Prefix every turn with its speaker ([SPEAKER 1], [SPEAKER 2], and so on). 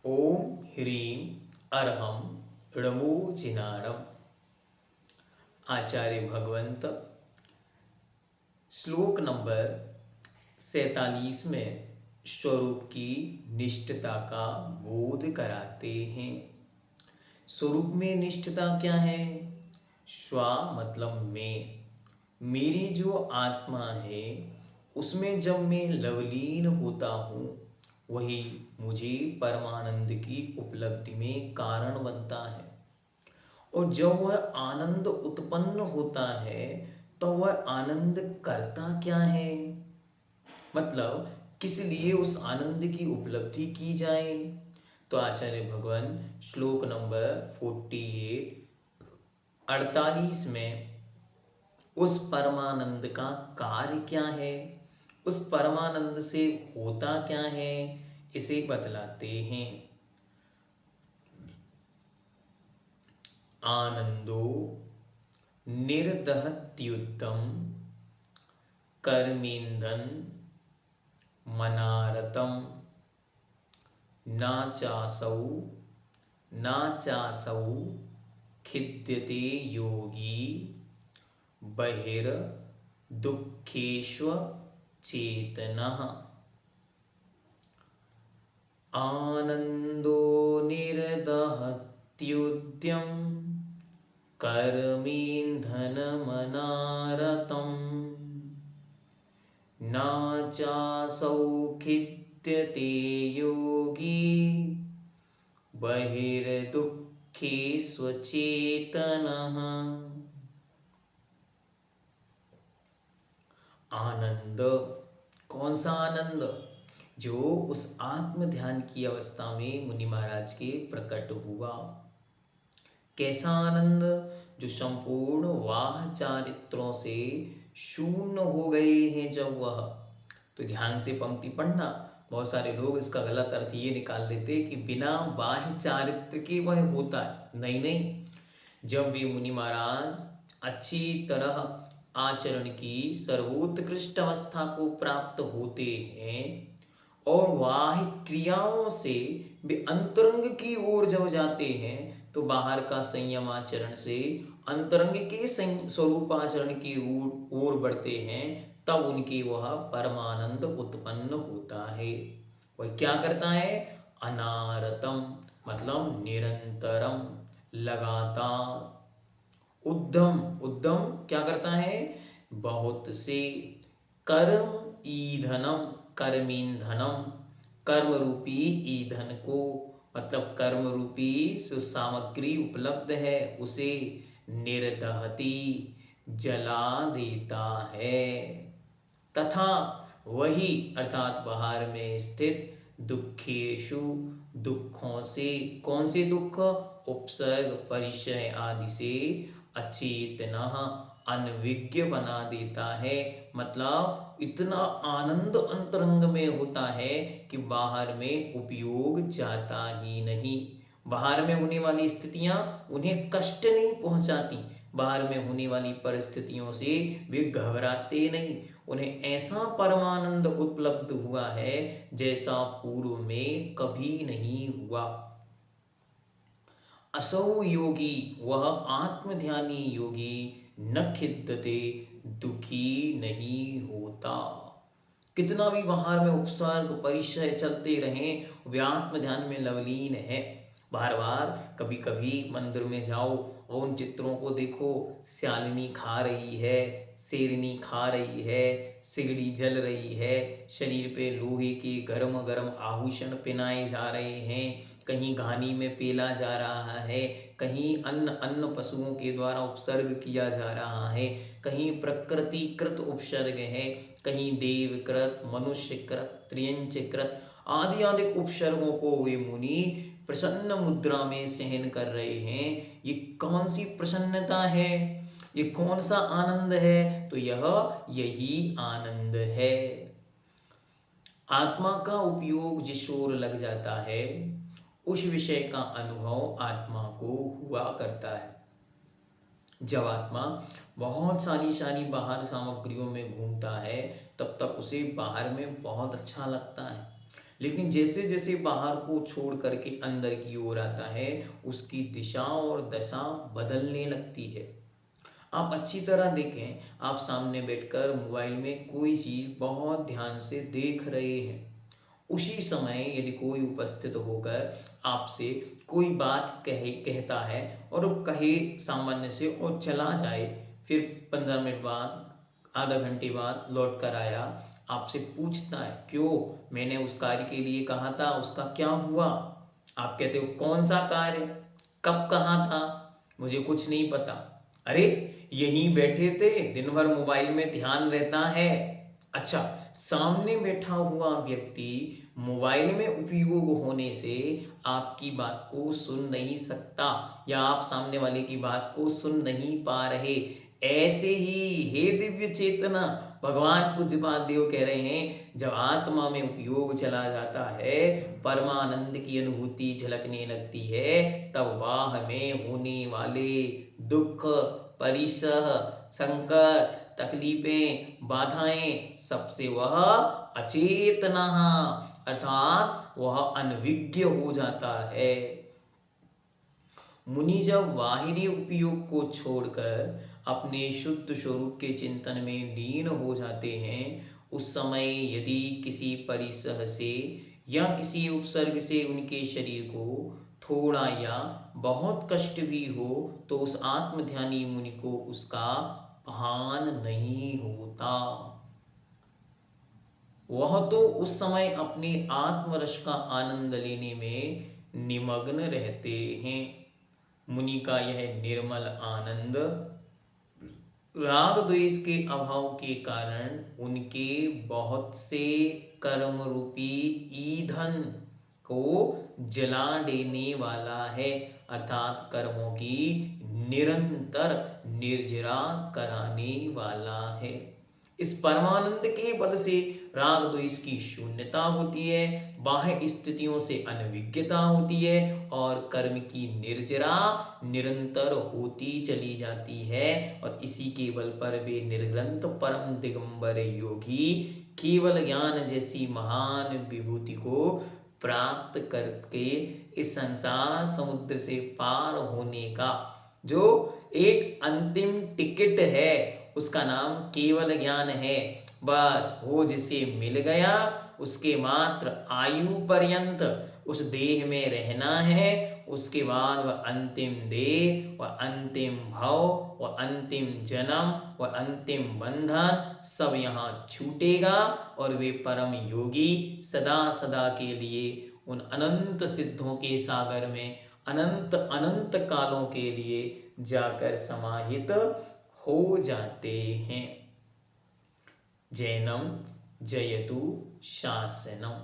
[SPEAKER 1] ओम ह्रीं अरहं णमो जिनाणम। आचार्य भगवंत श्लोक नंबर 47 में स्वरूप की निष्ठता का बोध कराते हैं। स्वरूप में निष्ठता क्या है? स्वा मतलब मैं, मेरी जो आत्मा है उसमें जब मैं लवलीन होता हूँ वही मुझे परमानंद की उपलब्धि में कारण बनता है। और जब वह आनंद उत्पन्न होता है तो वह आनंद करता क्या है, मतलब किस लिए उस आनंद की उपलब्धि की जाए। तो आचार्य भगवान श्लोक नंबर 48 में उस परमानंद का कार्य क्या है, उस परमानंद से होता क्या है, इसे बतलाते हैं। आनंदो निर्दहत्युद्धम कर्मेंधन मनारतम नाचासौ खिद्यते योगी बहिर्दुःखेष्व चेतनः। आनंदो निर्दहत्युद्यम कर्मेन्धनमनारतं नाचासौ खिद्यते योगी बहिर्दुःखेष्वचेतनः। आनंद, कौन सा आनंद? जो उस आत्म ध्यान की अवस्था में मुनि महाराज के प्रकट हुआ। कैसा आनंद? जो संपूर्ण वाह चारित्रों से शून्य हो गए हैं जब वह। तो ध्यान से पंक्ति पढ़ना। बहुत सारे लोग इसका गलत अर्थ ये निकाल लेते कि बिना बाह्य चारित्र के वह होता है। नहीं नहीं, जब वे मुनि महाराज अच्छी तरह आचरण की सर्वोत्कृष्ट अवस्था को प्राप्त होते हैं और बाह्य क्रियाओं से वे अंतरंग की ओर जब जाते हैं तो बाहर का संयम आचरण से अंतरंग के स्वरूप आचरण की ओर बढ़ते हैं, तब उनकी वह परमानंद उत्पन्न होता है। वह क्या करता है? अनारतम मतलब निरंतरम, लगातार। उद्यम, उद्यम क्या करता है? बहुत से। कर्म ईंधनम, कर्मींधनम, कर्म रूपी ईंधन को, मतलब कर्म रूपी जो सामग्री उपलब्ध है उसे निर्दहती, जला देता है। तथा वही अर्थात बाहर में स्थित दुखेशु, दुखों से, कौन से दुख? उपसर्ग परिचय आदि से अचेतनः, अनविज्ञ बना देता है। मतलब इतना आनंद अंतरंग में होता है कि बाहर में उपयोग जाता ही नहीं। बाहर में होने वाली स्थितियां उन्हें कष्ट नहीं पहुंचाती, बाहर में होने वाली परिस्थितियों से वे घबराते नहीं। उन्हें ऐसा परमानंद उपलब्ध हुआ है जैसा पूर्व में कभी नहीं हुआ। असौ योगी, वह आत्मध्यानी योगी न खिद्यते, दुखी नहीं होता। कितना भी बाहर में उपसर्ग परिचय चलते रहें, वे आत्म ध्यान में लवलीन है। बार बार कभी कभी मंदिर में जाओ और उन चित्रों को देखो, श्यालिनी खा रही है, शेरनी खा रही है, सिगड़ी जल रही है, शरीर पे लोहे के गरम गरम आभूषण पहनाए जा रहे हैं, कहीं घानी में पेला जा रहा है, कहीं अन्न अन्न पशुओं के द्वारा उपसर्ग किया जा रहा है, कहीं प्रकृतिकृत उपसर्ग है, कहीं देवकृत, मनुष्यकृत, त्रियंचकृत आदि आदि उपसर्गों को वे मुनि प्रसन्न मुद्रा में सहन कर रहे हैं। ये कौन सी प्रसन्नता है? ये कौन सा आनंद है? तो यही आनंद है। आत्मा का उपयोग जिस ओर लग जाता है उस विषय का अनुभव आत्मा को हुआ करता है। जब आत्मा बहुत सारी बाहर सामग्रियों में घूमता है तब तक उसे बाहर में बहुत अच्छा लगता है। लेकिन जैसे जैसे बाहर को छोड़ करके अंदर की ओर आता है, उसकी दिशा और दशा बदलने लगती है। आप अच्छी तरह देखें, आप सामने बैठकर मोबाइल में कोई चीज़ बहुत ध्यान से देख रहे हैं, उसी समय यदि कोई उपस्थित होकर आपसे कोई बात कहता है और वो कहे सामान्य से और चला जाए, फिर 15 मिनट बाद, आधा घंटे बाद लौट कर आया, आपसे पूछता है क्यों, मैंने उस कार्य के लिए कहा था, उसका क्या हुआ? आप कहते हो कौन सा कार्य, कब कहा था, मुझे कुछ नहीं पता। अरे यहीं बैठे थे, दिन भर मोबाइल में ध्यान रहता है। अच्छा, सामने बैठा हुआ व्यक्ति मोबाइल में उपयोग होने से आपकी बात को सुन नहीं सकता, या आप सामने वाले की बात को सुन नहीं पा रहे। ऐसे ही हे दिव्य चेतना, भगवान पूज्यपाद देव कह रहे हैं, जब आत्मा में उपयोग चला जाता है, परमानंद की अनुभूति झलकने लगती है, तब वाह में होने वाले दुख, परिसह, संकट, तकलीफें, बाधाएं, सबसे वह अचेतना, अर्थात वह अनविज्ञ हो जाता है। मुनि जब बाहिरी उपयोग को छोड़कर अपने शुद्ध स्वरूप के चिंतन में लीन हो जाते हैं, उस समय यदि किसी परिसह से या किसी उपसर्ग से उनके शरीर को थोड़ा या बहुत कष्ट भी हो, तो उस आत्मध्यानी मुनि को उसका भान नहीं होता। वह तो उस समय अपने आत्मरस का आनंद लेने में निमग्न रहते हैं। मुनि का यह निर्मल आनंद राग द्वेष के अभाव के कारण उनके बहुत से कर्म रूपी ईंधन को जला देने वाला है, अर्थात कर्मों की निरंतर निर्जरा कराने वाला है। इस परमानंद के बल से राग द्वेष की शून्यता होती है, बाह्य स्थितियों से अनविज्ञता होती है, और कर्म की निर्जरा निरंतर होती चली जाती है। और इसी के बल पर वे निर्ग्रंथ परम दिगंबर योगी केवल ज्ञान जैसी महान विभूति को प्राप्त करके इस संसार समुद्र से पार होने का जो एक अंतिम टिकट है, उसका नाम केवल ज्ञान है। बस वो जिसे मिल गया, उसके मात्र आयु पर्यंत उस देह में रहना है। उसके बाद वह अंतिम देह, वह अंतिम भव, वह अंतिम जन्म, वह अंतिम बंधन सब यहाँ छूटेगा, और वे परम योगी सदा सदा के लिए उन अनंत सिद्धों के सागर में अनंत अनंत कालों के लिए जाकर समाहित हो जाते हैं। जैनम जयतु शासनम।